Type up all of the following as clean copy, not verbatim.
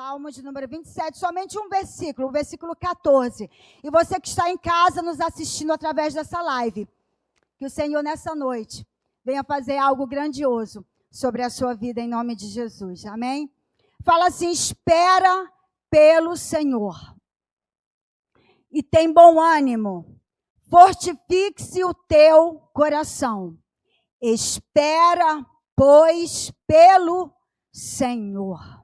Salmo de número 27, somente um versículo, o versículo 14. E você que está em casa nos assistindo através dessa live, que o Senhor nessa noite venha fazer algo grandioso sobre a sua vida em nome de Jesus. Amém? Fala assim: espera pelo Senhor e tem bom ânimo. Fortifique-se o teu coração. Espera, pois, pelo Senhor.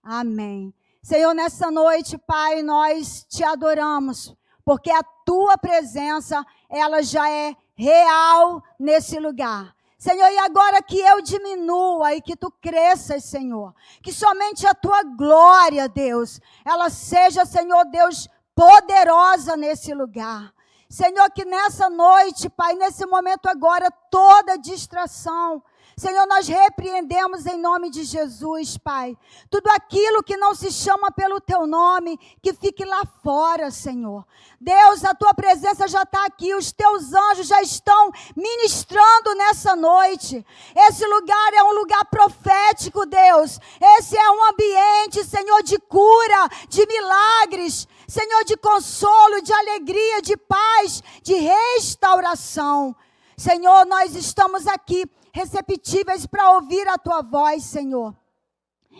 Amém. Senhor, nessa noite, Pai, nós te adoramos, porque a tua presença, ela já é real nesse lugar. Senhor, e agora que eu diminua e que tu cresças, Senhor, que somente a tua glória, Deus, ela seja, Senhor Deus, poderosa nesse lugar. Senhor, que nessa noite, Pai, nesse momento agora, toda distração, Senhor, nós repreendemos em nome de Jesus, Pai. Tudo aquilo que não se chama pelo teu nome, que fique lá fora, Senhor. Deus, a tua presença já está aqui, os teus anjos já estão ministrando nessa noite. Esse lugar é um lugar profético, Deus. Esse é um ambiente, Senhor, de cura, de milagres, Senhor, de consolo, de alegria, de paz, de restauração. Senhor, nós estamos aqui receptíveis para ouvir a tua voz, Senhor.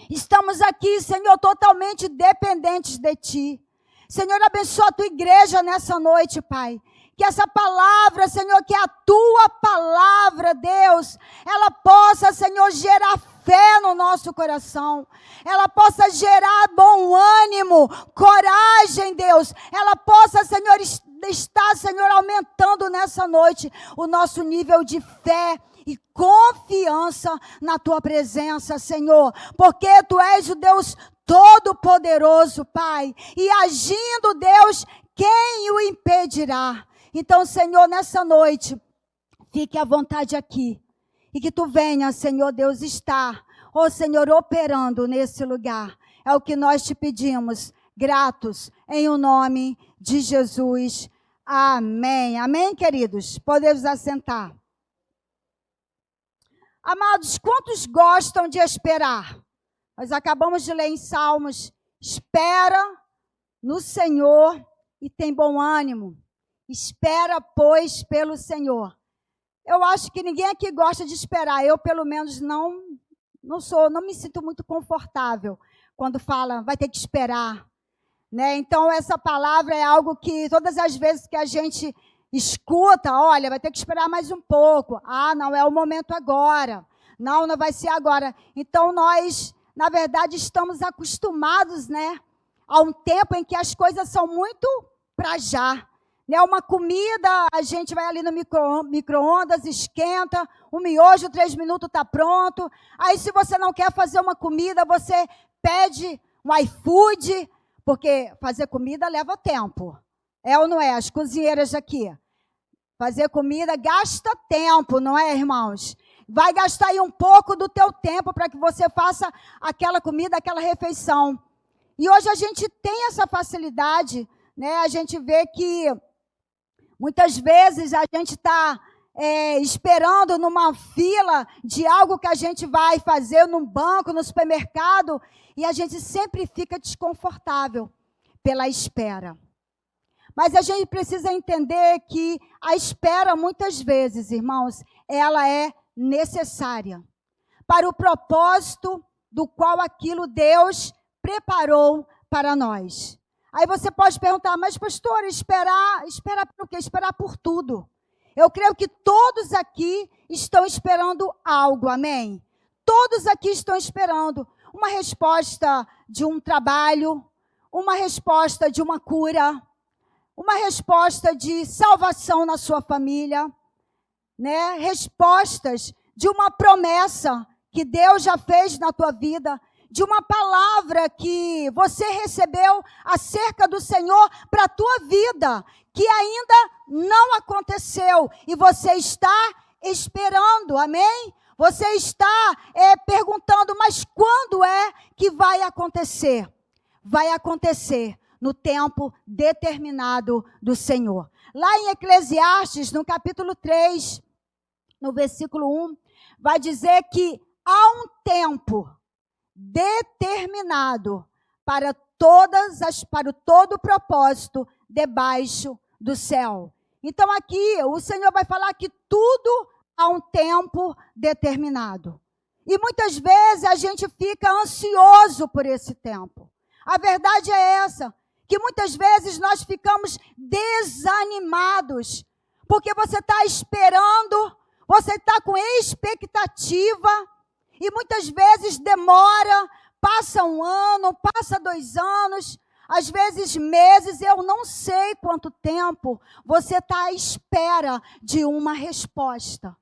Estamos aqui, Senhor, totalmente dependentes de ti. Senhor, abençoa a tua igreja nessa noite, Pai. Que essa palavra, Senhor, que a tua palavra, Deus, ela possa, Senhor, gerar fé no nosso coração. Ela possa gerar bom ânimo, coragem, Deus. Ela possa, Senhor, estar, Senhor, aumentando nessa noite o nosso nível de fé e confiança na tua presença, Senhor, porque tu és o Deus Todo-Poderoso, Pai, e agindo, Deus, quem o impedirá? Então, Senhor, nessa noite, fique à vontade aqui, e que tu venha, Senhor Deus, estar, Senhor, operando nesse lugar. É o que nós te pedimos, gratos, em o nome de Jesus. Amém. Amém, queridos? Podemos assentar. Amados, quantos gostam de esperar? Nós acabamos de ler em Salmos: espera no Senhor e tem bom ânimo. Espera, pois, pelo Senhor. Eu acho que ninguém aqui gosta de esperar. Eu, pelo menos, não me sinto muito confortável quando fala, vai ter que esperar, né? Então, essa palavra é algo que todas as vezes que a gente escuta, olha, vai ter que esperar mais um pouco. Ah, não é o momento agora. Não vai ser agora. Então, nós, na verdade, estamos acostumados, né, a um tempo em que as coisas são muito para já. Né? Uma comida, a gente vai ali no micro-ondas, esquenta, o miojo, 3 minutos está pronto. Aí, se você não quer fazer uma comida, você pede um iFood, porque fazer comida leva tempo. É ou não é? As cozinheiras aqui. Fazer comida gasta tempo, não é, irmãos? Vai gastar aí um pouco do teu tempo para que você faça aquela comida, aquela refeição. E hoje a gente tem essa facilidade, né? A gente vê que muitas vezes a gente está esperando numa fila de algo que a gente vai fazer num banco, no supermercado, e a gente sempre fica desconfortável pela espera. Mas a gente precisa entender que a espera, muitas vezes, irmãos, ela é necessária para o propósito do qual aquilo Deus preparou para nós. Aí você pode perguntar, mas pastor, esperar por quê? Esperar por tudo. Eu creio que todos aqui estão esperando algo, amém? Todos aqui estão esperando uma resposta de um trabalho, uma resposta de uma cura, uma resposta de salvação na sua família, né? Respostas de uma promessa que Deus já fez na tua vida, de uma palavra que você recebeu acerca do Senhor para a tua vida, que ainda não aconteceu e você está esperando, amém? Você está perguntando, mas quando é que vai acontecer? Vai acontecer no tempo determinado do Senhor. Lá em Eclesiastes, no capítulo 3, no versículo 1, vai dizer que há um tempo determinado para todo o propósito debaixo do céu. Então aqui o Senhor vai falar que tudo há um tempo determinado. E muitas vezes a gente fica ansioso por esse tempo. A verdade é essa, que muitas vezes nós ficamos desanimados, porque você está esperando, você está com expectativa, e muitas vezes demora, passa 1 ano, passa 2 anos, às vezes meses, eu não sei quanto tempo você está à espera de uma resposta.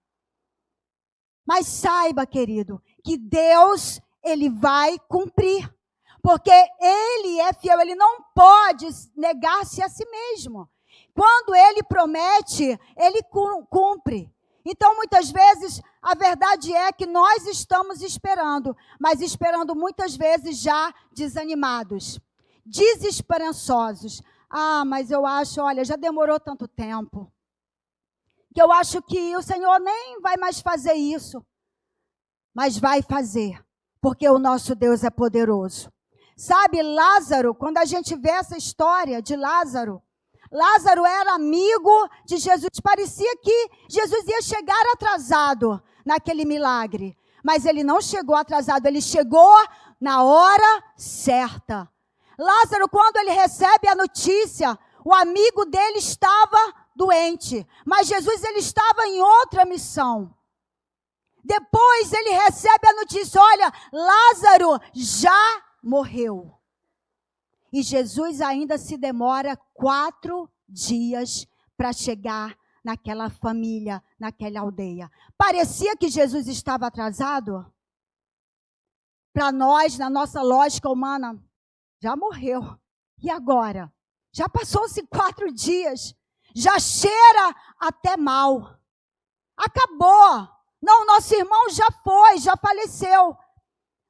Mas saiba, querido, que Deus, Ele vai cumprir. Porque Ele é fiel, Ele não pode negar-se a si mesmo. Quando Ele promete, Ele cumpre. Então, muitas vezes, a verdade é que nós estamos esperando, mas esperando muitas vezes já desanimados, desesperançosos. Ah, mas eu acho, olha, já demorou tanto tempo, que eu acho que o Senhor nem vai mais fazer isso. Mas vai fazer, porque o nosso Deus é poderoso. Sabe, Lázaro, quando a gente vê essa história de Lázaro, Lázaro era amigo de Jesus. Parecia que Jesus ia chegar atrasado naquele milagre. Mas ele não chegou atrasado, ele chegou na hora certa. Lázaro, quando ele recebe a notícia, o amigo dele estava doente. Mas Jesus, ele estava em outra missão. Depois ele recebe a notícia, olha, Lázaro já morreu. E Jesus ainda se demora 4 dias para chegar naquela família, naquela aldeia. Parecia que Jesus estava atrasado. Para nós, na nossa lógica humana, já morreu. E agora? Já passou-se 4 dias. Já cheira até mal. Acabou. Não, nosso irmão já foi, já faleceu.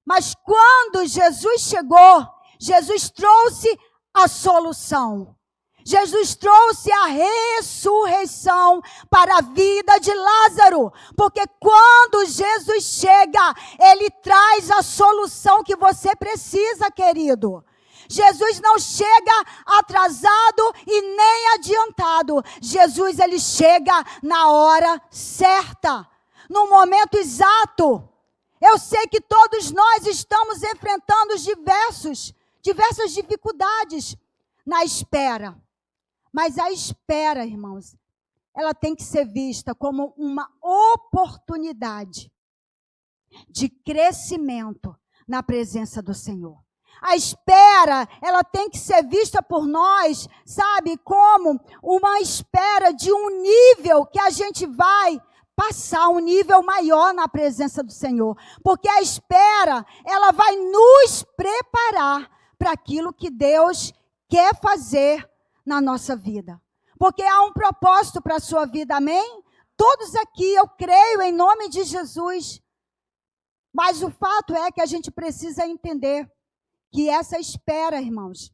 Mas quando Jesus chegou, Jesus trouxe a solução. Jesus trouxe a ressurreição para a vida de Lázaro. Porque quando Jesus chega, Ele traz a solução que você precisa, querido. Jesus não chega atrasado e nem adiantado. Jesus, Ele chega na hora certa. No momento exato. Eu sei que todos nós estamos enfrentando diversas dificuldades na espera. Mas a espera, irmãos, ela tem que ser vista como uma oportunidade de crescimento na presença do Senhor. A espera, ela tem que ser vista por nós, sabe, como uma espera de um nível que a gente vai passar um nível maior na presença do Senhor. Porque a espera, ela vai nos preparar para aquilo que Deus quer fazer na nossa vida. Porque há um propósito para a sua vida, amém? Todos aqui, eu creio em nome de Jesus. Mas o fato é que a gente precisa entender que essa espera, irmãos,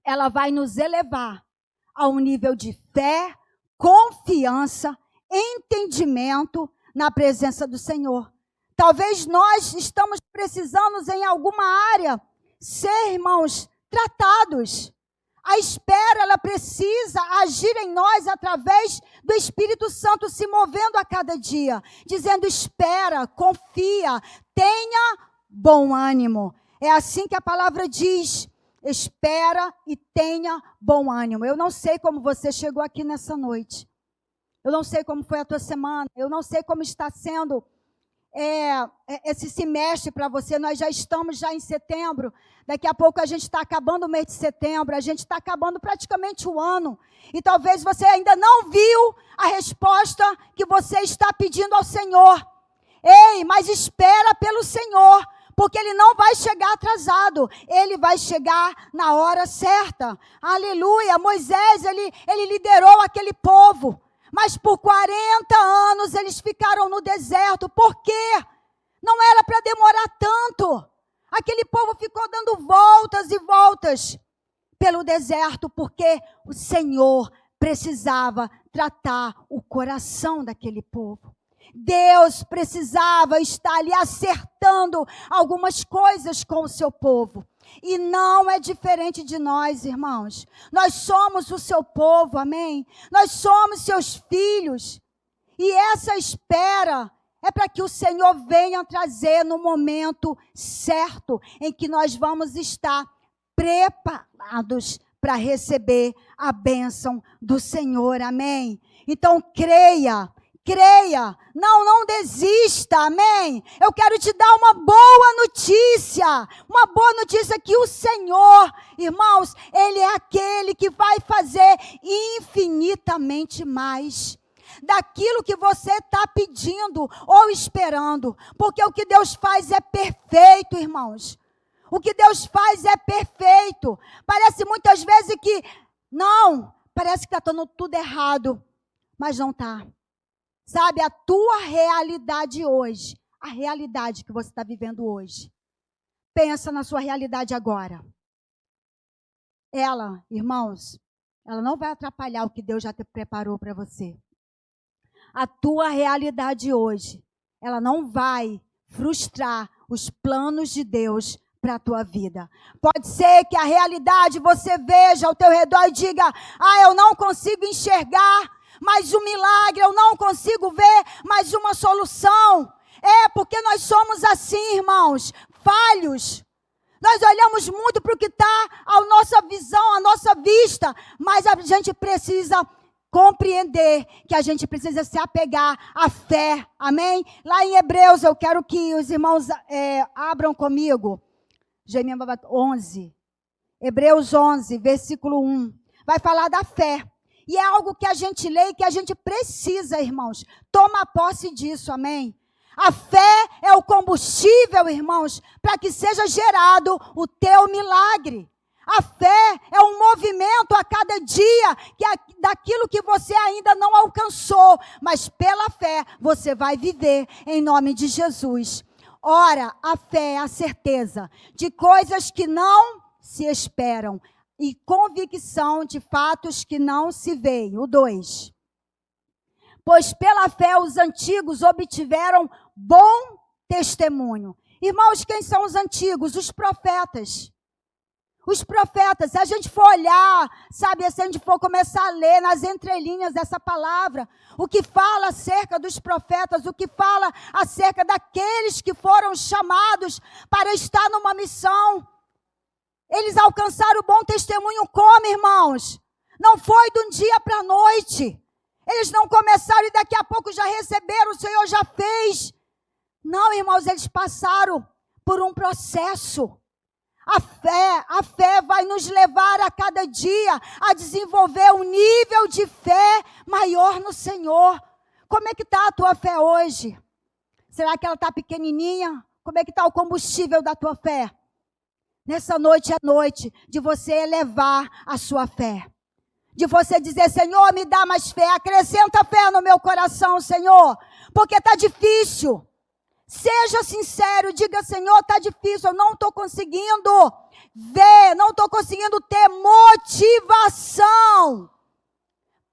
ela vai nos elevar a um nível de fé, confiança, entendimento na presença do Senhor. Talvez nós estamos precisando em alguma área ser, irmãos, tratados. A espera, ela precisa agir em nós através do Espírito Santo se movendo a cada dia, dizendo espera, confia, tenha bom ânimo. É assim que a palavra diz, espera e tenha bom ânimo. Eu não sei como você chegou aqui nessa noite. Eu não sei como foi a tua semana, eu não sei como está sendo esse semestre para você. Nós já estamos em setembro, daqui a pouco a gente está acabando o mês de setembro, a gente está acabando praticamente o ano. E talvez você ainda não viu a resposta que você está pedindo ao Senhor. Ei, mas espera pelo Senhor, porque Ele não vai chegar atrasado, Ele vai chegar na hora certa. Aleluia, Moisés, ele liderou aquele povo. Mas por 40 anos eles ficaram no deserto. Por quê? Não era para demorar tanto. Aquele povo ficou dando voltas e voltas pelo deserto, porque o Senhor precisava tratar o coração daquele povo. Deus precisava estar ali acertando algumas coisas com o seu povo. E não é diferente de nós, irmãos. Nós somos o seu povo, amém? Nós somos seus filhos. E essa espera é para que o Senhor venha trazer no momento certo, em que nós vamos estar preparados para receber a bênção do Senhor, amém? Então creia, não desista, amém? Eu quero te dar uma boa notícia que o Senhor, irmãos, Ele é aquele que vai fazer infinitamente mais daquilo que você está pedindo ou esperando, porque o que Deus faz é perfeito, irmãos. O que Deus faz é perfeito. Parece muitas vezes que parece que está tudo errado, mas não está. Sabe, a tua realidade hoje, a realidade que você está vivendo hoje, pensa na sua realidade agora. Ela, irmãos, ela não vai atrapalhar o que Deus já te preparou para você. A tua realidade hoje, ela não vai frustrar os planos de Deus para a tua vida. Pode ser que a realidade você veja ao teu redor e diga, eu não consigo enxergar mais um milagre, eu não consigo ver mais uma solução. Porque nós somos assim, irmãos, falhos. Nós olhamos muito para o que está à nossa visão, à nossa vista, mas a gente precisa compreender que a gente precisa se apegar à fé, amém? Lá em Hebreus, eu quero que os irmãos abram comigo, Jeremias 11, Hebreus 11, versículo 1, vai falar da fé, e é algo que a gente lê e que a gente precisa, irmãos, tomar posse disso, amém? A fé é o combustível, irmãos, para que seja gerado o teu milagre. A fé é um movimento a cada dia daquilo que você ainda não alcançou, mas pela fé você vai viver em nome de Jesus. Ora, a fé é a certeza de coisas que não se esperam e convicção de fatos que não se veem. O 2. Pois pela fé os antigos obtiveram bom testemunho. Irmãos, quem são os antigos? Os profetas. Os profetas, se a gente for olhar, sabe, se a gente for começar a ler nas entrelinhas dessa palavra, o que fala acerca dos profetas, o que fala acerca daqueles que foram chamados para estar numa missão. Eles alcançaram o bom testemunho como, irmãos? Não foi de um dia para a noite. Eles não começaram e daqui a pouco já receberam, o Senhor já fez. Não, irmãos, eles passaram por um processo. A fé vai nos levar a cada dia a desenvolver um nível de fé maior no Senhor. Como é que está a tua fé hoje? Será que ela está pequenininha? Como é que está o combustível da tua fé? Nessa noite é noite de você elevar a sua fé. De você dizer, Senhor, me dá mais fé, acrescenta fé no meu coração, Senhor, porque está difícil. Seja sincero, diga, Senhor, está difícil, eu não estou conseguindo ver, não estou conseguindo ter motivação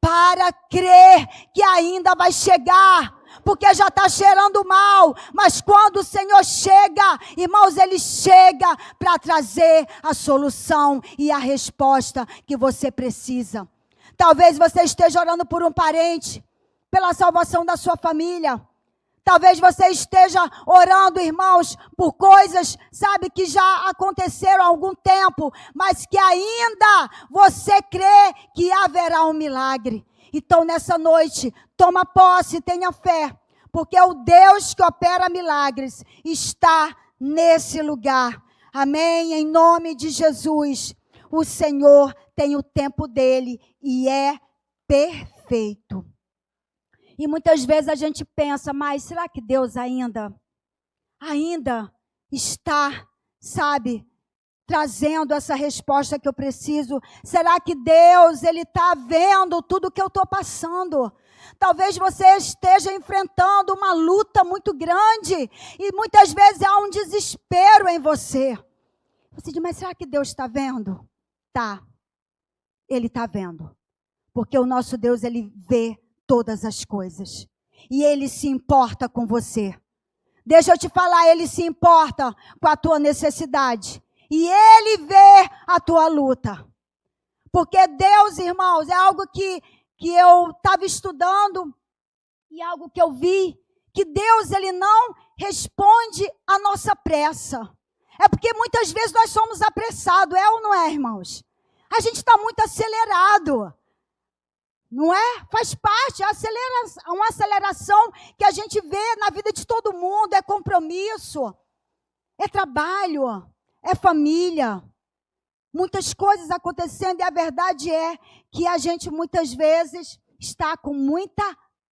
para crer que ainda vai chegar, porque já está cheirando mal, mas quando o Senhor chega, irmãos, Ele chega para trazer a solução e a resposta que você precisa. Talvez você esteja orando por um parente, pela salvação da sua família. Talvez você esteja orando, irmãos, por coisas, sabe, que já aconteceram há algum tempo, mas que ainda você crê que haverá um milagre. Então, nessa noite, toma posse, tenha fé, porque o Deus que opera milagres está nesse lugar. Amém? Em nome de Jesus, o Senhor tem o tempo dele e é perfeito. E muitas vezes a gente pensa, mas será que Deus ainda está, sabe, trazendo essa resposta que eu preciso? Será que Deus, Ele está vendo tudo que eu estou passando? Talvez você esteja enfrentando uma luta muito grande e muitas vezes há um desespero em você. Você diz, mas será que Deus está vendo? Tá, Ele está vendo. Porque o nosso Deus, Ele vê todas as coisas. E Ele se importa com você. Deixa eu te falar, Ele se importa com a tua necessidade. E Ele vê a tua luta. Porque Deus, irmãos, é algo que eu estava estudando e algo que eu vi, que Deus, Ele não responde à nossa pressa. É porque muitas vezes nós somos apressados, é ou não é, irmãos? A gente está muito acelerado, não é? Faz parte, uma aceleração que a gente vê na vida de todo mundo, é compromisso, é trabalho, é família. Muitas coisas acontecendo e a verdade é que a gente muitas vezes está com muita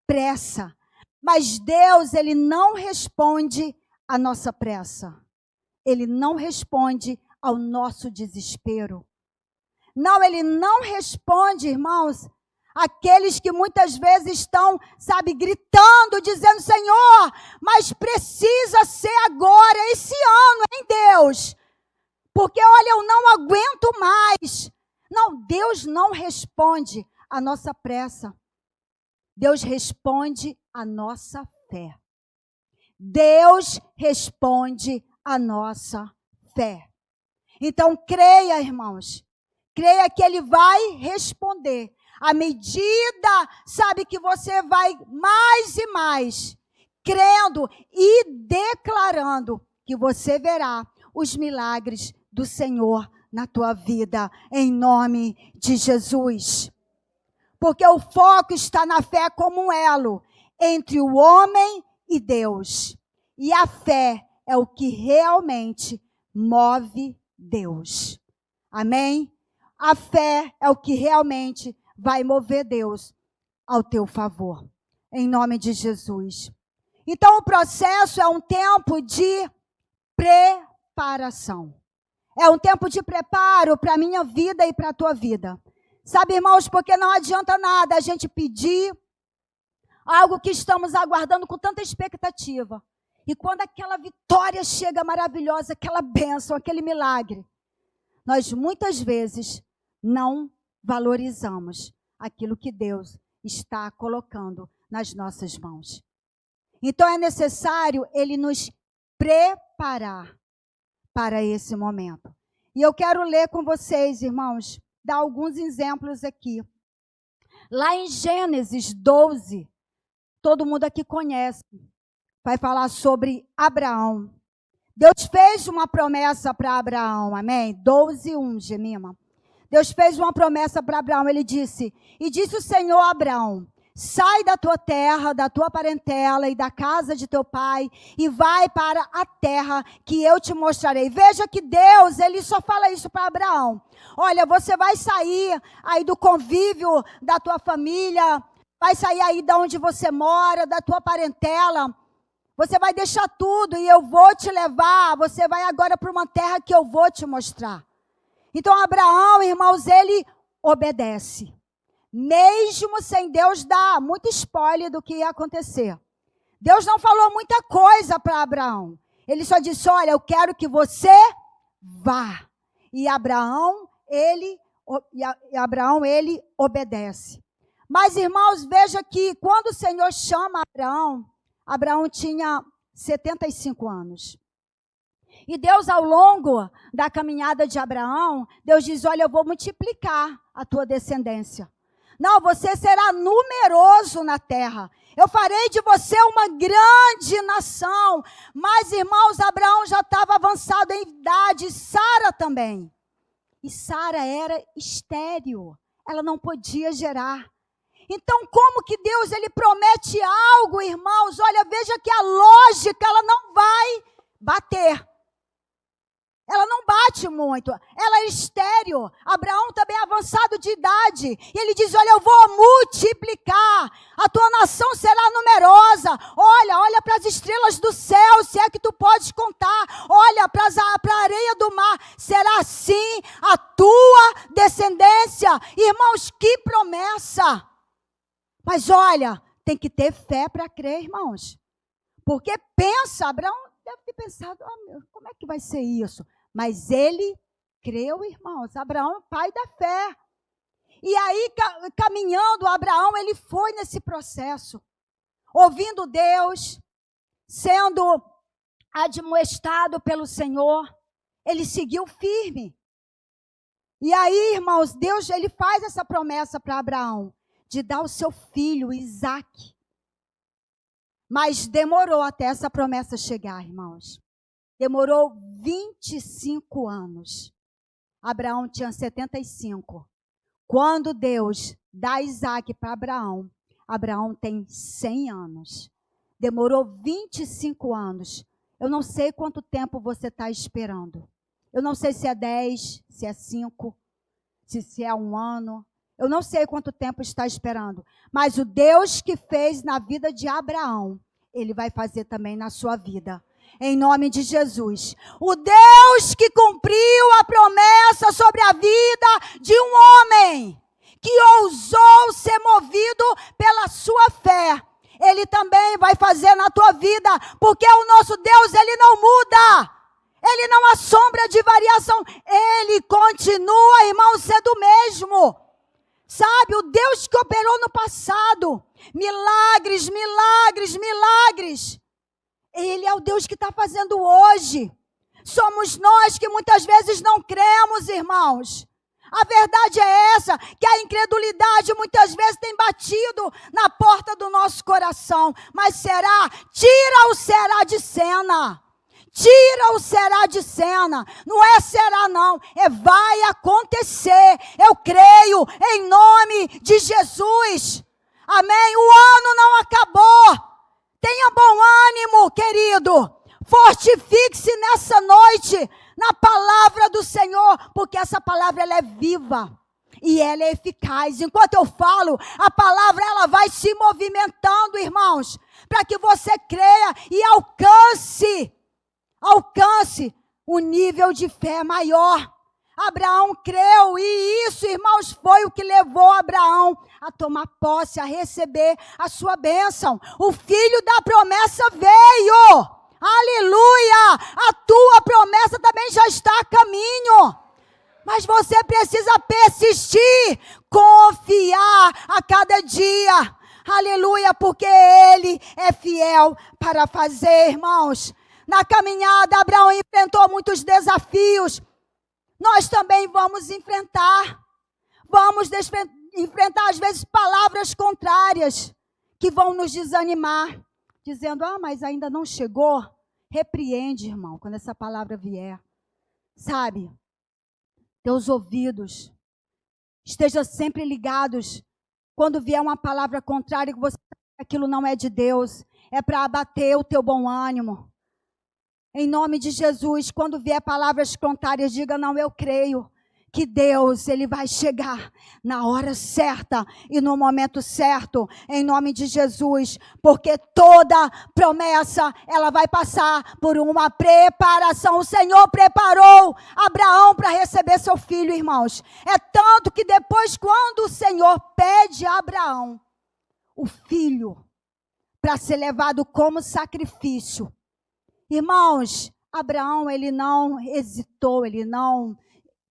pressa. Mas Deus, Ele não responde à nossa pressa. Ele não responde ao nosso desespero. Não, Ele não responde, irmãos, aqueles que muitas vezes estão, gritando, dizendo, Senhor, mas precisa ser agora, esse ano, hein, Deus? Porque, olha, eu não aguento mais. Não, Deus não responde à nossa pressa. Deus responde à nossa fé. Deus responde à nossa fé. Então, creia, irmãos. Creia que Ele vai responder. À medida, que você vai mais e mais, crendo e declarando que você verá os milagres do Senhor na tua vida, em nome de Jesus. Porque o foco está na fé como um elo entre o homem e Deus. E a fé é o que realmente move Deus. Amém? A fé é o que realmente vai mover Deus ao teu favor. Em nome de Jesus. Então o processo é um tempo de preparação. É um tempo de preparo para a minha vida e para a tua vida. Sabe, irmãos, porque não adianta nada a gente pedir algo que estamos aguardando com tanta expectativa. E quando aquela vitória chega maravilhosa, aquela bênção, aquele milagre, nós muitas vezes não valorizamos aquilo que Deus está colocando nas nossas mãos. Então é necessário Ele nos preparar para esse momento. E eu quero ler com vocês, irmãos, dar alguns exemplos aqui. Lá em Gênesis 12, todo mundo aqui conhece, vai falar sobre Abraão. Deus fez uma promessa para Abraão, amém? 12:1, Gemima. Deus fez uma promessa para Abraão, Ele disse, e disse o Senhor a Abraão, sai da tua terra, da tua parentela e da casa de teu pai e vai para a terra que eu te mostrarei. Veja que Deus, Ele só fala isso para Abraão. Olha, você vai sair aí do convívio da tua família, vai sair aí de onde você mora, da tua parentela. Você vai deixar tudo e eu vou te levar, você vai agora para uma terra que eu vou te mostrar. Então Abraão, irmãos, ele obedece. Mesmo sem Deus dar muito spoiler do que ia acontecer. Deus não falou muita coisa para Abraão. Ele só disse, olha, eu quero que você vá. E Abraão, ele obedece. Mas, irmãos, veja que quando o Senhor chama Abraão, Abraão tinha 75 anos. E Deus, ao longo da caminhada de Abraão, Deus diz, olha, eu vou multiplicar a tua descendência. Não, você será numeroso na terra. Eu farei de você uma grande nação. Mas, irmãos, Abraão já estava avançado em idade, Sara também. E Sara era estéril. Ela não podia gerar. Então, como que Deus, Ele promete algo, irmãos? Olha, veja que a lógica, ela não vai bater. Ela não bate muito, ela é estéril. Abraão também é avançado de idade. E ele diz, olha, eu vou multiplicar. A tua nação será numerosa. Olha para as estrelas do céu, se é que tu podes contar. Olha para a areia do mar. Será assim a tua descendência. Irmãos, que promessa. Mas olha, tem que ter fé para crer, irmãos. Porque pensa, Abraão deve ter pensado, como é que vai ser isso? Mas ele creu, irmãos. Abraão é o pai da fé. E aí, caminhando, Abraão, ele foi nesse processo. ouvindo Deus, sendo admoestado pelo Senhor, ele seguiu firme. E aí, irmãos, Deus, ele faz essa promessa para Abraão, de dar o seu filho, Isaque. Mas demorou até essa promessa chegar, irmãos. Demorou 25 anos. Abraão tinha 75. Quando Deus dá Isaque para Abraão, Abraão tem 100 anos. Demorou 25 anos. Eu não sei quanto tempo você está esperando. Eu não sei se é 10, se é 5, se é 1 ano. Eu não sei quanto tempo está esperando. Mas o Deus que fez na vida de Abraão, ele vai fazer também na sua vida. Em nome de Jesus. O Deus que cumpriu a promessa sobre a vida de um homem, que ousou ser movido pela sua fé, ele também vai fazer na tua vida, porque o nosso Deus, ele não muda. Ele não assombra de variação. Ele continua, irmão, sendo o mesmo. Sabe, o Deus que operou no passado. Milagres, milagres, milagres. Ele é o Deus que está fazendo hoje. Somos nós que muitas vezes não cremos, irmãos. A verdade é essa, que a incredulidade muitas vezes tem batido na porta do nosso coração. Mas será? Tira o será de cena. Tira o será de cena. Não é será não, é vai acontecer. Eu creio em nome de Jesus. Amém? O ano não acabou. Tenha bom ânimo, querido. Fortifique-se nessa noite na palavra do Senhor, porque essa palavra ela é viva e ela é eficaz. Enquanto eu falo, a palavra ela vai se movimentando, irmãos, para que você creia e alcance um nível de fé maior. Abraão creu e isso, irmãos, foi o que levou Abraão a tomar posse, a receber a sua bênção. O filho da promessa veio. Aleluia! A tua promessa também já está a caminho. Mas você precisa persistir, confiar a cada dia. Aleluia, porque Ele é fiel para fazer, irmãos. Na caminhada, Abraão enfrentou muitos desafios. Nós também vamos enfrentar. Vamos enfrentar, às vezes, palavras contrárias que vão nos desanimar. Dizendo, mas ainda não chegou. Repreende, irmão, quando essa palavra vier. Sabe? Teus ouvidos estejam sempre ligados. Quando vier uma palavra contrária, que você sabe que aquilo não é de Deus. É para abater o teu bom ânimo. Em nome de Jesus, quando vier palavras contrárias, diga, não, eu creio que Deus, Ele vai chegar na hora certa e no momento certo, em nome de Jesus, porque toda promessa, ela vai passar por uma preparação. O Senhor preparou Abraão para receber seu filho, irmãos. É tanto que depois, quando o Senhor pede a Abraão, o filho, para ser levado como sacrifício, irmãos, Abraão, ele não hesitou, ele não,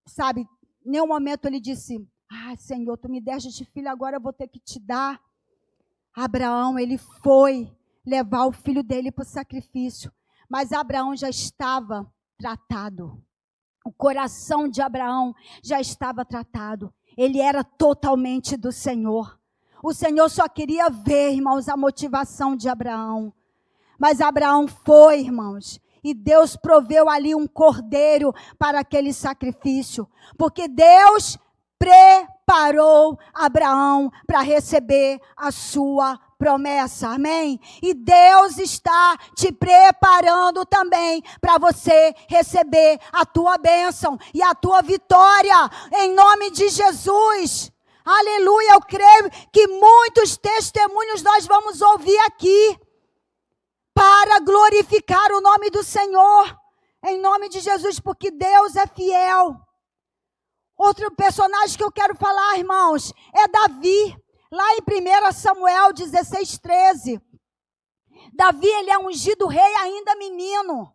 sabe, em nenhum momento ele disse, Senhor, tu me deste de filho, agora eu vou ter que te dar. Abraão, ele foi levar o filho dele para o sacrifício, mas Abraão já estava tratado. O coração de Abraão já estava tratado. Ele era totalmente do Senhor. O Senhor só queria ver, irmãos, a motivação de Abraão. Mas Abraão foi, irmãos, e Deus proveu ali um cordeiro para aquele sacrifício, porque Deus preparou Abraão para receber a sua promessa, amém? E Deus está te preparando também para você receber a tua bênção e a tua vitória, em nome de Jesus. Aleluia, eu creio que muitos testemunhos nós vamos ouvir aqui, para glorificar o nome do Senhor, em nome de Jesus, porque Deus é fiel. Outro personagem que eu quero falar, irmãos, é Davi, lá em 1 Samuel 16:13. Davi, ele é ungido rei ainda menino.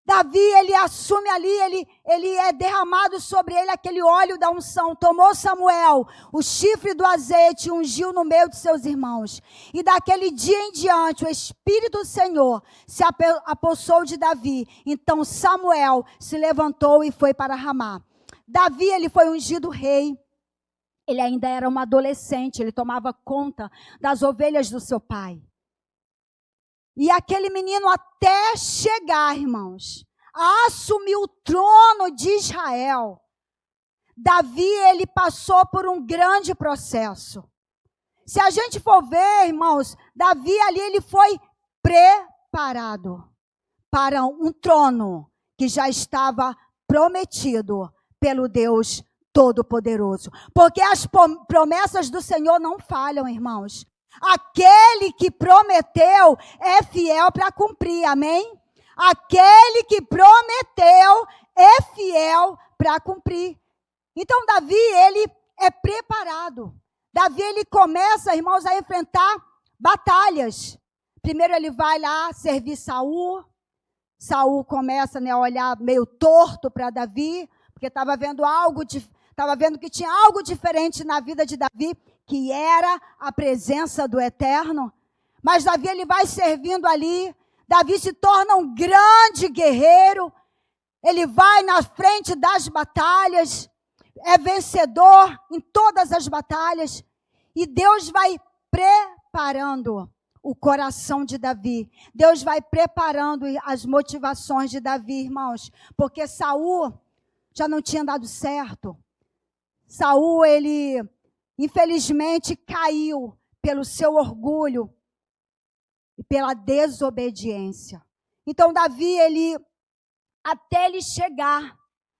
Davi, ele assume ali, ele é derramado sobre ele aquele óleo da unção. Tomou Samuel, o chifre do azeite, e ungiu no meio de seus irmãos. E daquele dia em diante, o Espírito do Senhor se apossou de Davi. Então Samuel se levantou e foi para Ramá. Davi, ele foi ungido rei. Ele ainda era um adolescente, ele tomava conta das ovelhas do seu pai. E aquele menino, até chegar, irmãos, a assumir o trono de Israel, Davi, ele passou por um grande processo. Se a gente for ver, irmãos, Davi ali, ele foi preparado para um trono que já estava prometido pelo Deus Todo-Poderoso. Porque as promessas do Senhor não falham, irmãos. Aquele que prometeu é fiel para cumprir, amém? Aquele que prometeu é fiel para cumprir. Então, Davi, ele é preparado. Davi, ele começa, irmãos, a enfrentar batalhas. Primeiro ele vai lá servir Saul. Saul começa, a olhar meio torto para Davi, porque estava vendo que tinha algo diferente na vida de Davi, que era a presença do Eterno. Mas Davi, ele vai servindo ali. Davi se torna um grande guerreiro. Ele vai na frente das batalhas. É vencedor em todas as batalhas. E Deus vai preparando o coração de Davi. Deus vai preparando as motivações de Davi, irmãos. Porque Saul já não tinha dado certo. Saul, ele infelizmente caiu pelo seu orgulho e pela desobediência. Então Davi, até ele chegar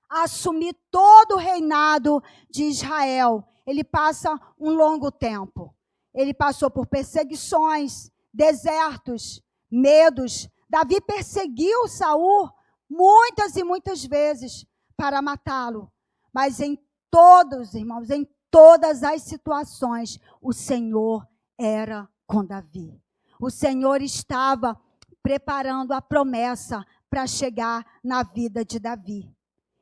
a assumir todo o reinado de Israel, ele passa um longo tempo. Ele passou por perseguições, desertos, medos. Davi perseguiu Saul muitas e muitas vezes para matá-lo. Mas em todos, irmãos, em todas as situações, o Senhor era com Davi. O Senhor estava preparando a promessa para chegar na vida de Davi.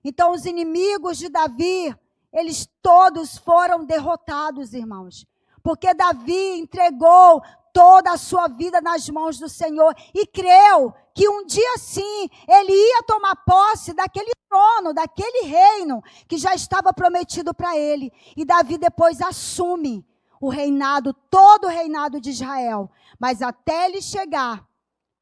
Então, os inimigos de Davi, eles todos foram derrotados, irmãos. Porque Davi entregou toda a sua vida nas mãos do Senhor e creu que um dia sim ele ia tomar posse daquele trono, daquele reino que já estava prometido para ele. E Davi depois assume o reinado, todo o reinado de Israel. Mas até ele chegar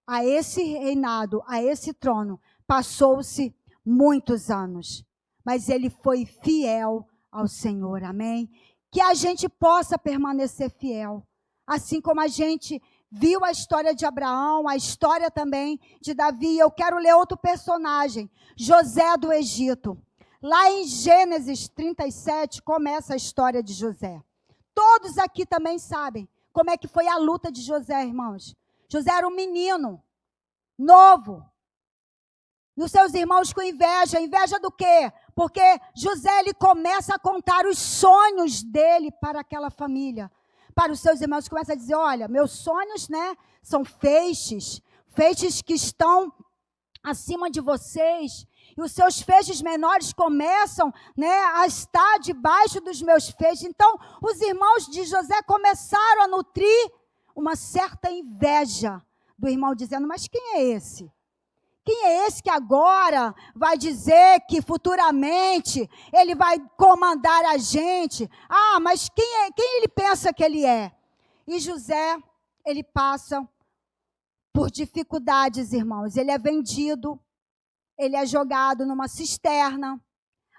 a esse reinado, a esse trono, passou-se muitos anos. Mas ele foi fiel ao Senhor, amém? Que a gente possa permanecer fiel. Assim como a gente viu a história de Abraão, a história também de Davi. Eu quero ler outro personagem, José do Egito. Lá em Gênesis 37 começa a história de José. Todos aqui também sabem como é que foi a luta de José, irmãos. José era um menino, novo. E os seus irmãos com inveja. Inveja do quê? Porque José, ele começa a contar os sonhos dele para aquela família. Para os seus irmãos, começa a dizer, olha, meus sonhos, são feixes que estão acima de vocês, e os seus feixes menores começam, a estar debaixo dos meus feixes. Então, os irmãos de José começaram a nutrir uma certa inveja do irmão, dizendo, mas quem é esse? Quem é esse que agora vai dizer que futuramente ele vai comandar a gente? Ah, mas quem ele pensa que ele é? E José, ele passa por dificuldades, irmãos. Ele é vendido, ele é jogado numa cisterna.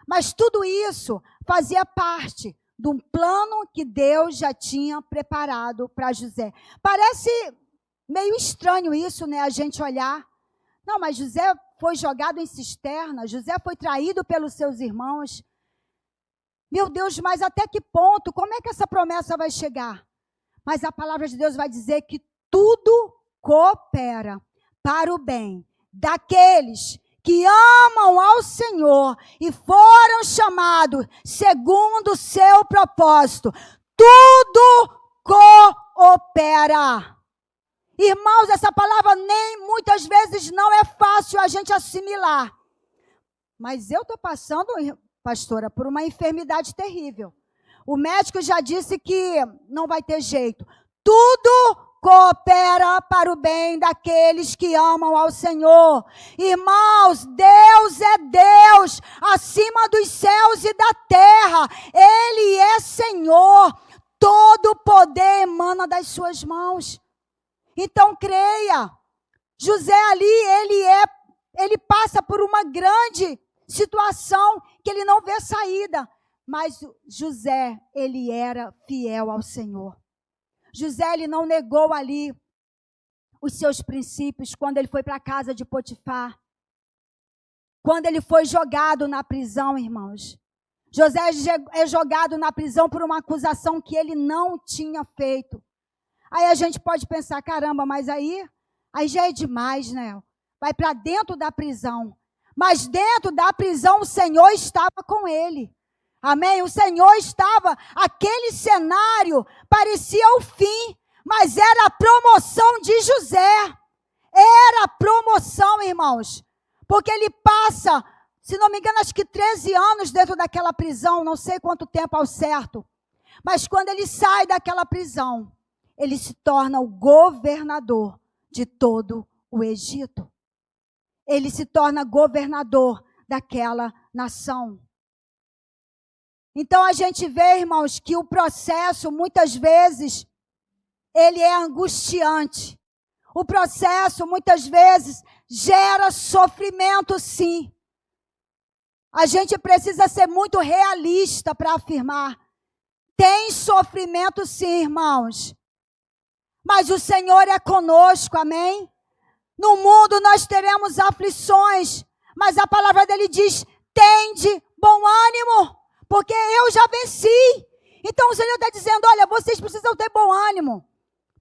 Mas tudo isso fazia parte de um plano que Deus já tinha preparado para José. Parece meio estranho isso, a gente olhar. Não, mas José foi jogado em cisterna, José foi traído pelos seus irmãos. Meu Deus, mas até que ponto? Como é que essa promessa vai chegar? Mas a palavra de Deus vai dizer que tudo coopera para o bem daqueles que amam ao Senhor e foram chamados segundo o seu propósito. Tudo coopera. Irmãos, essa palavra nem muitas vezes não é fácil a gente assimilar. Mas eu estou passando, pastora, por uma enfermidade terrível. O médico já disse que não vai ter jeito. Tudo coopera para o bem daqueles que amam ao Senhor. Irmãos, Deus é Deus acima dos céus e da terra. Ele é Senhor. Todo poder emana das suas mãos. Então creia. José ali, ele passa por uma grande situação que ele não vê saída. Mas José, ele era fiel ao Senhor. José, ele não negou ali os seus princípios quando ele foi para a casa de Potifar. Quando ele foi jogado na prisão, irmãos. José é jogado na prisão por uma acusação que ele não tinha feito. Aí a gente pode pensar, caramba, mas aí já é demais, né? Vai para dentro da prisão. Mas dentro da prisão o Senhor estava com ele. Amém? O Senhor estava, aquele cenário parecia o fim, mas era a promoção de José. Era a promoção, irmãos. Porque ele passa, se não me engano, acho que 13 anos dentro daquela prisão, não sei quanto tempo ao certo. Mas quando ele sai daquela prisão, ele se torna o governador de todo o Egito. Ele se torna governador daquela nação. Então a gente vê, irmãos, que o processo, muitas vezes, ele é angustiante. O processo, muitas vezes, gera sofrimento, sim. A gente precisa ser muito realista para afirmar. Tem sofrimento, sim, irmãos. Mas o Senhor é conosco, amém? No mundo nós teremos aflições, mas a palavra dele diz, tende bom ânimo. Porque eu já venci. Então o Senhor está dizendo, olha, vocês precisam ter bom ânimo.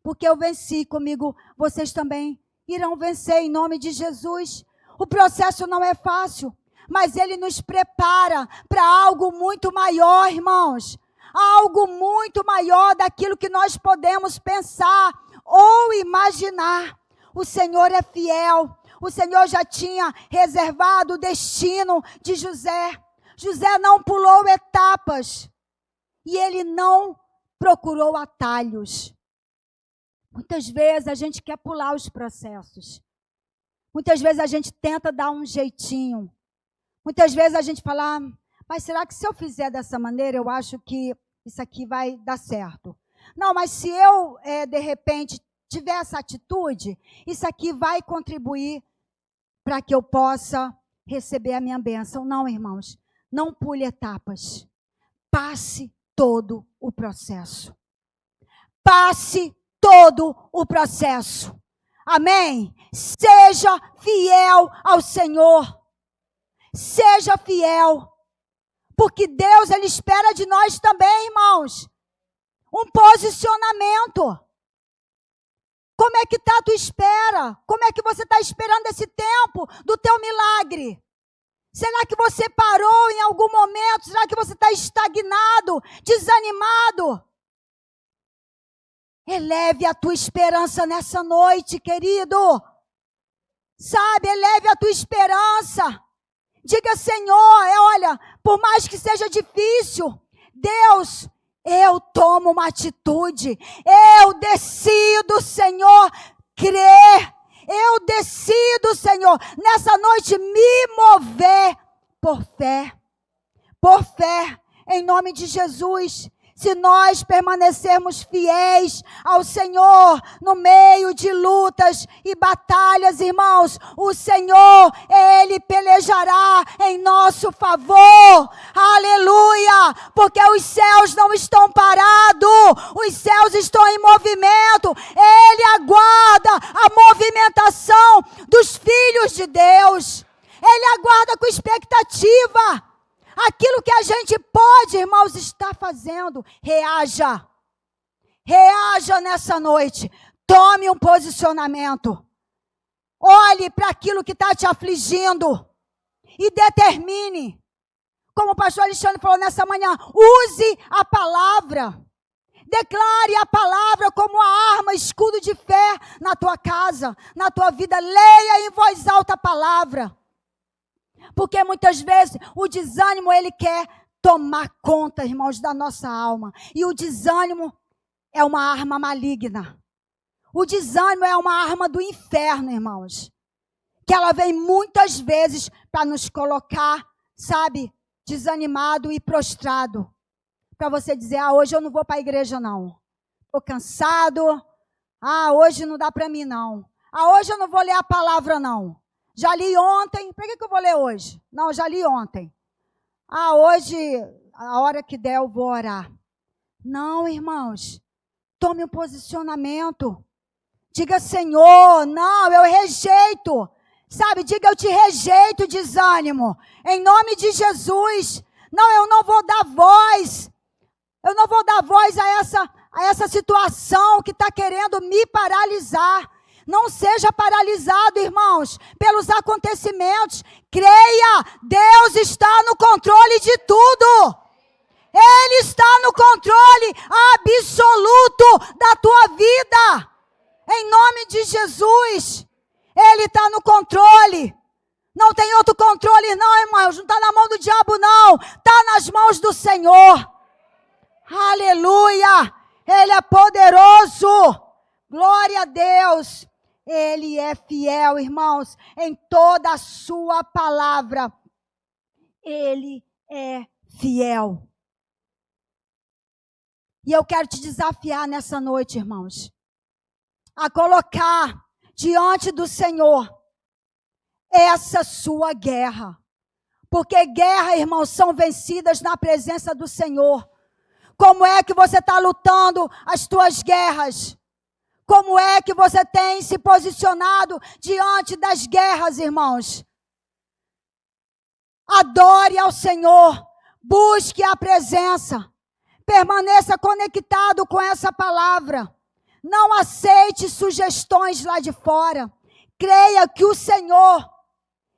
Porque eu venci comigo, vocês também irão vencer em nome de Jesus. O processo não é fácil, mas ele nos prepara para algo muito maior, irmãos. Algo muito maior daquilo que nós podemos pensar ou imaginar. O Senhor é fiel. O Senhor já tinha reservado o destino de José. José não pulou etapas e ele não procurou atalhos. Muitas vezes a gente quer pular os processos. Muitas vezes a gente tenta dar um jeitinho. Muitas vezes a gente fala, mas será que se eu fizer dessa maneira, eu acho que isso aqui vai dar certo? Não, mas se eu, de repente, tiver essa atitude, isso aqui vai contribuir para que eu possa receber a minha bênção. Não, irmãos. Não pule etapas. Passe todo o processo. Passe todo o processo. Amém? Seja fiel ao Senhor. Seja fiel. Porque Deus, Ele espera de nós também, irmãos, um posicionamento. Como é que está a tua espera? Como é que você está esperando esse tempo do teu milagre? Será que você parou em algum momento? Será que você está estagnado, desanimado? Eleve a tua esperança nessa noite, querido. Sabe, eleve a tua esperança. Diga, Senhor, olha, por mais que seja difícil, Deus, eu tomo uma atitude. Eu decido, Senhor, crer. Eu decido, Senhor, nessa noite me mover por fé, em nome de Jesus. Se nós permanecermos fiéis ao Senhor no meio de lutas e batalhas, irmãos, o Senhor, Ele pelejará em nosso favor. Aleluia! Porque os céus não estão parados, os céus estão em movimento. Ele aguarda a movimentação dos filhos de Deus. Ele aguarda com expectativa. Aquilo que a gente pode, irmãos, estar fazendo. Reaja. Reaja nessa noite. Tome um posicionamento. Olhe para aquilo que está te afligindo. E determine. Como o pastor Alexandre falou nessa manhã, use a palavra. Declare a palavra como a arma, escudo de fé na tua casa, na tua vida. Leia em voz alta a palavra. Porque muitas vezes o desânimo, ele quer tomar conta, irmãos, da nossa alma. E o desânimo é uma arma maligna. O desânimo é uma arma do inferno, irmãos. Que ela vem muitas vezes para nos colocar, sabe, desanimado e prostrado. Para você dizer, hoje eu não vou para a igreja não. Estou cansado. Hoje não dá para mim não. Hoje eu não vou ler a palavra não. Já li ontem, para que eu vou ler hoje? Não, já li ontem. Hoje, a hora que der eu vou orar. Não, irmãos. Tome um posicionamento. Diga, Senhor, não, eu rejeito. Sabe, diga, eu te rejeito, desânimo. Em nome de Jesus. Não, eu não vou dar voz. Eu não vou dar voz a essa situação que está querendo me paralisar. Não seja paralisado, irmãos, pelos acontecimentos. Creia, Deus está no controle de tudo. Ele está no controle absoluto da tua vida. Em nome de Jesus. Ele está no controle. Não tem outro controle não, irmãos. Não está na mão do diabo não. Está nas mãos do Senhor. Aleluia. Ele é poderoso. Glória a Deus. Ele é fiel, irmãos, em toda a sua palavra. Ele é fiel. E eu quero te desafiar nessa noite, irmãos, a colocar diante do Senhor essa sua guerra. Porque guerra, irmãos, são vencidas na presença do Senhor. Como é que você está lutando as tuas guerras? Como é que você tem se posicionado diante das guerras, irmãos? Adore ao Senhor, busque a presença, permaneça conectado com essa palavra. Não aceite sugestões lá de fora. Creia que o Senhor,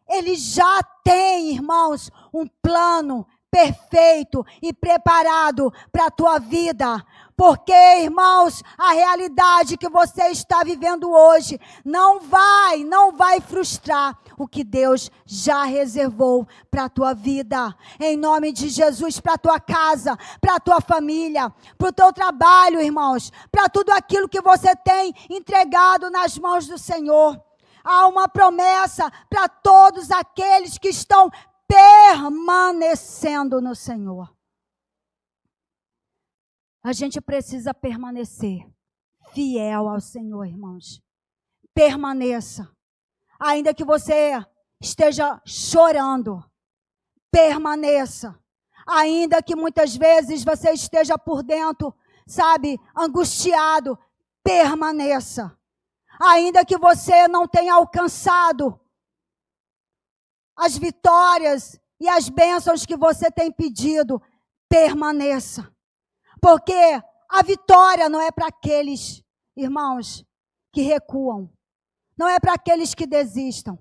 Ele já tem, irmãos, um plano perfeito e preparado para a tua vida. Porque, irmãos, a realidade que você está vivendo hoje não vai frustrar o que Deus já reservou para a tua vida. Em nome de Jesus, para a tua casa, para a tua família, para o teu trabalho, irmãos, para tudo aquilo que você tem entregado nas mãos do Senhor. Há uma promessa para todos aqueles que estão permanecendo no Senhor. A gente precisa permanecer fiel ao Senhor, irmãos. Permaneça. Ainda que você esteja chorando, permaneça. Ainda que muitas vezes você esteja por dentro, sabe, angustiado, permaneça. Ainda que você não tenha alcançado as vitórias e as bênçãos que você tem pedido, permaneça. Porque a vitória não é para aqueles, irmãos, que recuam. Não é para aqueles que desistam.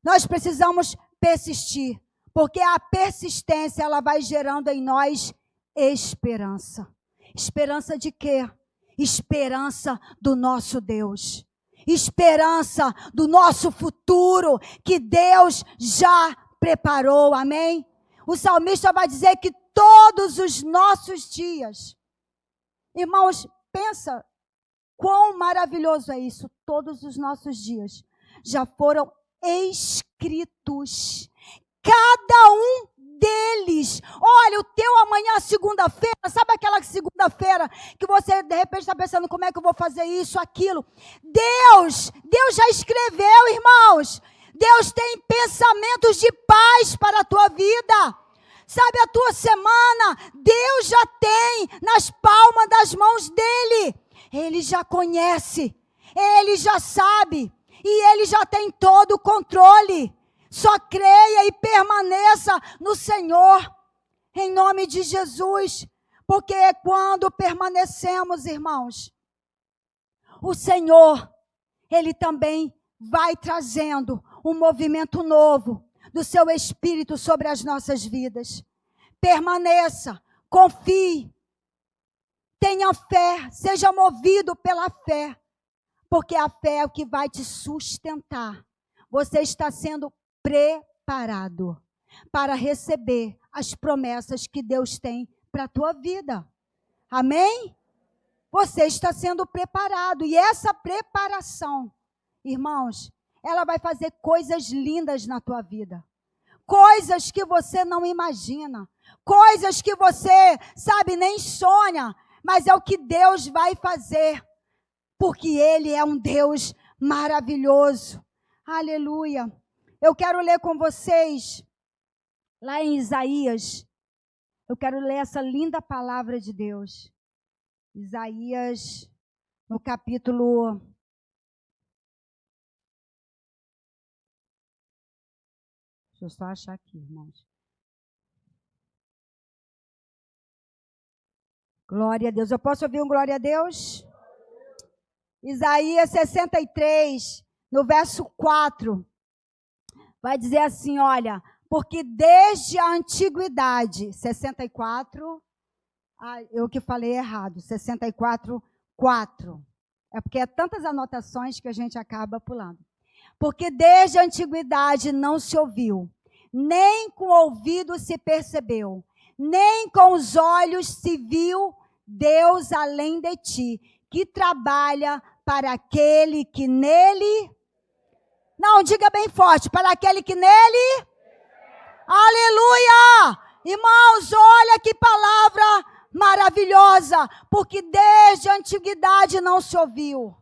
Nós precisamos persistir. Porque a persistência, ela vai gerando em nós esperança. Esperança de quê? Esperança do nosso Deus. Esperança do nosso futuro que Deus já preparou. Amém? O salmista vai dizer que todos os nossos dias. Irmãos, pensa quão maravilhoso é isso. Todos os nossos dias já foram escritos. Cada um deles. Olha, o teu amanhã, segunda-feira, sabe aquela segunda-feira que você de repente está pensando como é que eu vou fazer isso, aquilo? Deus já escreveu, irmãos. Deus tem pensamentos de paz para a tua vida. Sabe, a tua semana, Deus já tem nas palmas das mãos dele. Ele já conhece, ele já sabe e ele já tem todo o controle. Só creia e permaneça no Senhor, em nome de Jesus. Porque é quando permanecemos, irmãos, o Senhor, Ele também vai trazendo um movimento novo do seu Espírito sobre as nossas vidas. Permaneça, confie, Tenha fé, seja movido pela fé, porque a fé é o que vai te sustentar. Você está sendo preparado para receber as promessas que Deus tem para a tua vida. Amém? Você está sendo preparado. E essa preparação, irmãos, ela vai fazer coisas lindas na tua vida. Coisas que você não imagina. Coisas que você, sabe, nem sonha. Mas é o que Deus vai fazer. Porque Ele é um Deus maravilhoso. Aleluia. Eu quero ler com vocês, lá em Isaías. Eu quero ler essa linda palavra de Deus. Isaías, no capítulo... Deixa eu só achar aqui, irmãos. Glória a Deus. Eu posso ouvir um glória a Deus? Isaías 63, no verso 4. Vai dizer assim, olha... Porque desde a antiguidade, 64, eu que falei errado, 64, 4. É porque é tantas anotações que a gente acaba pulando. Porque desde a antiguidade não se ouviu, nem com o ouvido se percebeu, nem com os olhos se viu Deus além de ti, que trabalha para aquele que nele... Não, diga bem forte, para aquele que nele... Aleluia! Irmãos, olha que palavra maravilhosa, porque desde a antiguidade não se ouviu,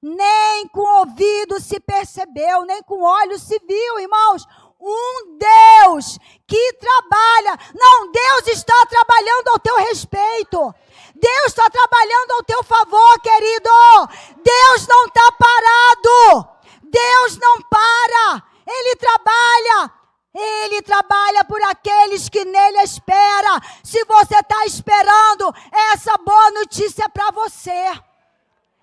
nem com o ouvido se percebeu, nem com o olho se viu, irmãos, um Deus que trabalha. Não, Deus está trabalhando ao teu respeito. Deus está trabalhando ao teu favor, querido. Deus não está parado. Deus não para. Ele trabalha. Ele trabalha por aqueles que nele esperam. Se você está esperando, essa boa notícia é para você.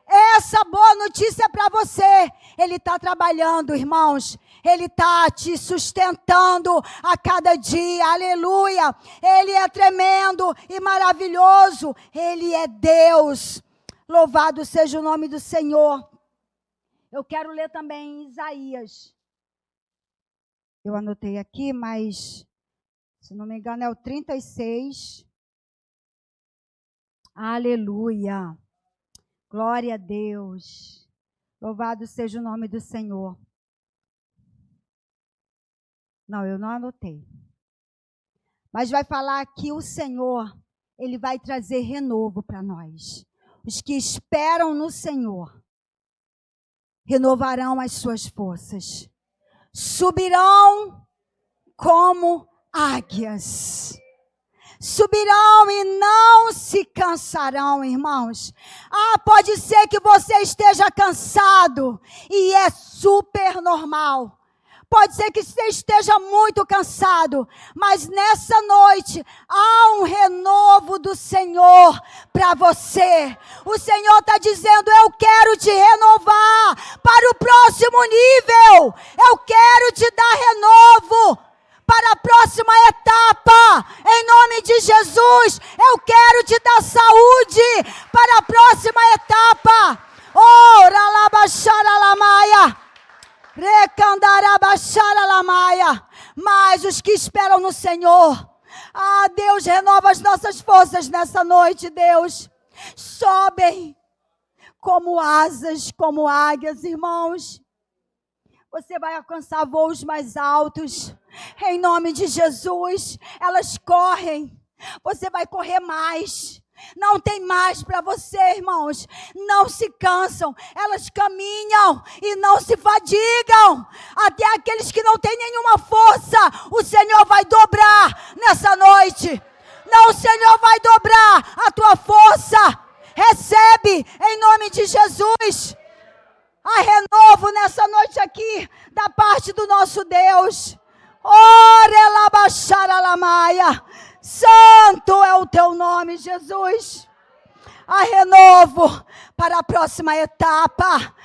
Essa boa notícia é para você. Ele está trabalhando, irmãos. Ele está te sustentando a cada dia. Aleluia. Ele é tremendo e maravilhoso. Ele é Deus. Louvado seja o nome do Senhor. Eu quero ler também Isaías. Eu anotei aqui, mas, se não me engano, é o 36. Aleluia. Glória a Deus. Louvado seja o nome do Senhor. Não, eu não anotei. Mas vai falar que o Senhor, Ele vai trazer renovo para nós. Os que esperam no Senhor renovarão as suas forças. Subirão como águias. Subirão e não se cansarão, irmãos. Pode ser que você esteja cansado e é super normal. Pode ser que você esteja muito cansado, mas nessa noite há um renovo do Senhor para você. O Senhor está dizendo, eu quero te renovar para o próximo nível. Eu quero te dar renovo para a próxima etapa. Em nome de Jesus, eu quero te dar saúde para a próxima etapa. Ora lá baixara la maia. Mas os que esperam no Senhor, Deus renova as nossas forças nessa noite, Deus. Sobem como asas, como águias, irmãos. Você vai alcançar voos mais altos, em nome de Jesus. Elas correm, você vai correr mais. Não tem mais para você, irmãos. Não se cansam. Elas caminham e não se fadigam. Até aqueles que não têm nenhuma força, o Senhor vai dobrar nessa noite. Não, o Senhor vai dobrar a tua força. Recebe em nome de Jesus. Há renovo nessa noite aqui da parte do nosso Deus. Ore la baixara la maia. Santo é o teu nome, Jesus. Há renovo para a próxima etapa.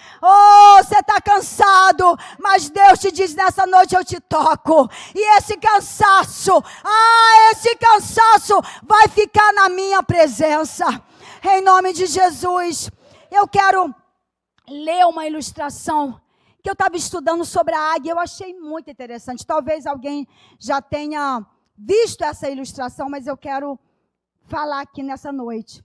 Você está cansado, mas Deus te diz nessa noite, eu te toco. E esse cansaço vai ficar na minha presença. em nome de Jesus. Eu quero ler uma ilustração que eu estava estudando sobre a águia. Eu achei muito interessante. Talvez alguém já tenha visto essa ilustração, mas eu quero falar aqui nessa noite.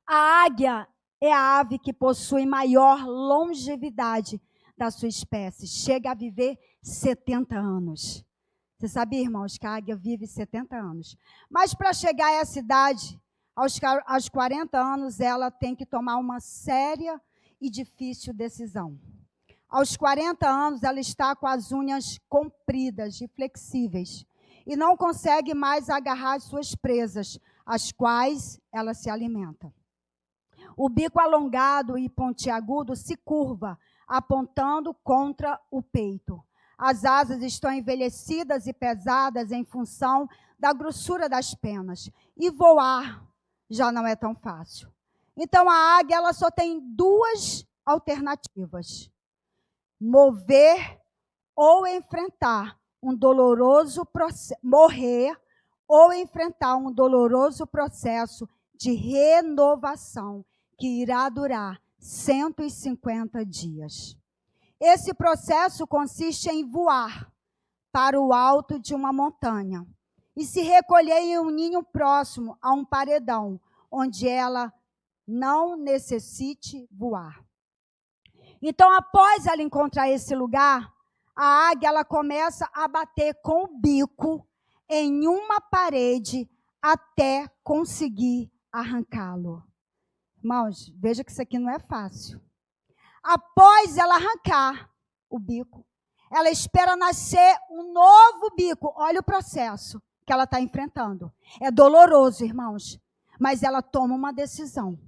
A águia é a ave que possui maior longevidade da sua espécie. Chega a viver 70 anos. Você sabia, irmãos, que a águia vive 70 anos. Mas para chegar a essa idade, aos 40 anos, ela tem que tomar uma séria e difícil decisão. Aos 40 anos, ela está com as unhas compridas e flexíveis e não consegue mais agarrar as suas presas, as quais ela se alimenta. O bico alongado e pontiagudo se curva, apontando contra o peito. As asas estão envelhecidas e pesadas em função da grossura das penas. E voar já não é tão fácil. Então, a águia ela só tem duas alternativas: mover ou enfrentar um doloroso processo, morrer ou enfrentar um doloroso processo de renovação que irá durar 150 dias. Esse processo consiste em voar para o alto de uma montanha e se recolher em um ninho próximo a um paredão, onde ela não necessite voar. Então, após ela encontrar esse lugar, a águia ela começa a bater com o bico em uma parede até conseguir arrancá-lo. Irmãos, veja que isso aqui não é fácil. Após ela arrancar o bico, ela espera nascer um novo bico. Olha o processo que ela está enfrentando. É doloroso, irmãos, mas ela toma uma decisão.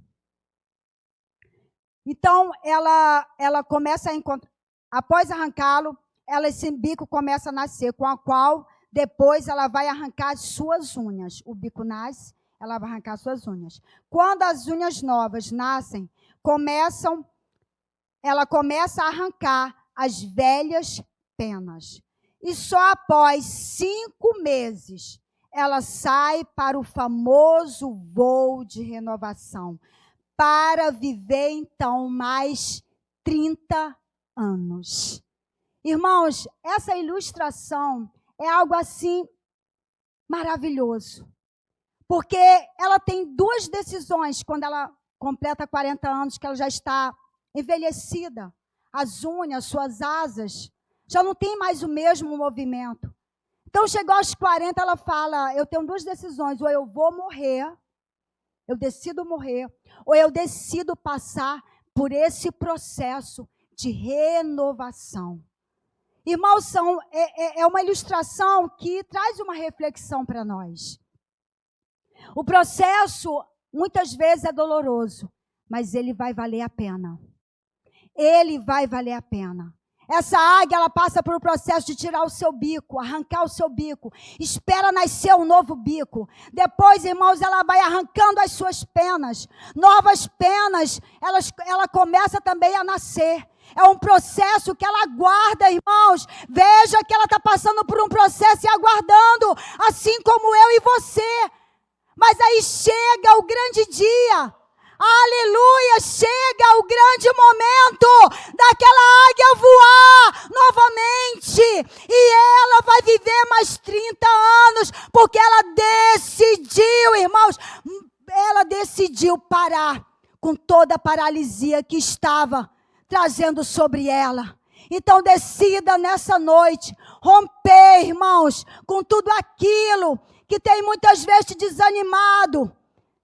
Então, ela começa a encontrar, após arrancá-lo, esse bico começa a nascer, com a qual depois ela vai arrancar as suas unhas. O bico nasce, ela vai arrancar as suas unhas. Quando as unhas novas nascem, ela começa a arrancar as velhas penas. E só após 5 meses, ela sai para o famoso voo de renovação, para viver, então, mais 30 anos. Irmãos, essa ilustração é algo assim maravilhoso. Porque ela tem 2 decisões quando ela completa 40 anos, que ela já está envelhecida. As unhas, suas asas, já não tem mais o mesmo movimento. Então, chegou aos 40, ela fala, eu tenho 2 decisões, ou eu vou morrer, eu decido morrer, ou eu decido passar por esse processo de renovação. Irmãos, é uma ilustração que traz uma reflexão para nós. O processo, muitas vezes, é doloroso, mas ele vai valer a pena. Ele vai valer a pena. Essa águia, ela passa por um processo de tirar o seu bico, arrancar o seu bico, espera nascer um novo bico. Depois, irmãos, ela vai arrancando as suas penas. Novas penas, ela começa também a nascer. É um processo que ela aguarda, irmãos. Veja que ela está passando por um processo e aguardando, assim como eu e você. Mas aí chega o grande dia. Aleluia, chega o grande momento daquela águia voar novamente. E ela vai viver mais 30 anos, porque ela decidiu, irmãos, ela decidiu parar com toda a paralisia que estava trazendo sobre ela. Então decida nessa noite romper, irmãos, com tudo aquilo que tem muitas vezes te desanimado,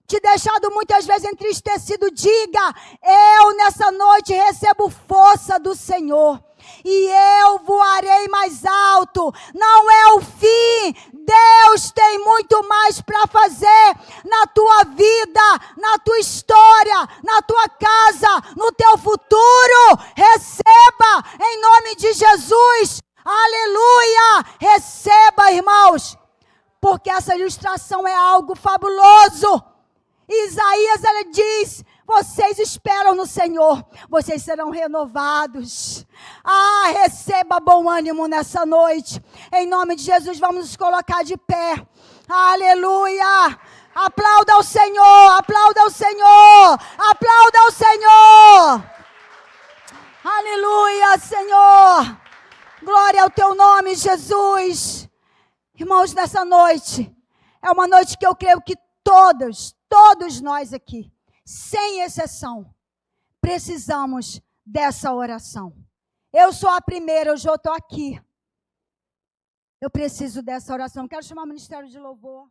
te deixado muitas vezes entristecido. Diga, eu nessa noite recebo força do Senhor. E eu voarei mais alto. Não é o fim. Deus tem muito mais para fazer na tua vida, na tua história, na tua casa, no teu futuro. Receba em nome de Jesus. Aleluia. Receba, irmãos. Porque essa ilustração é algo fabuloso. Isaías, ele diz, vocês esperam no Senhor, vocês serão renovados. Receba bom ânimo nessa noite. Em nome de Jesus, vamos nos colocar de pé. Aleluia, Aplauda ao Senhor, aplauda ao Senhor, aplauda ao Senhor. Aleluia, Senhor. Glória ao teu nome, Jesus. Irmãos, nessa noite, é uma noite que eu creio que todos nós aqui, sem exceção, precisamos dessa oração. Eu sou a primeira, eu já estou aqui. Eu preciso dessa oração. Quero chamar o Ministério de Louvor.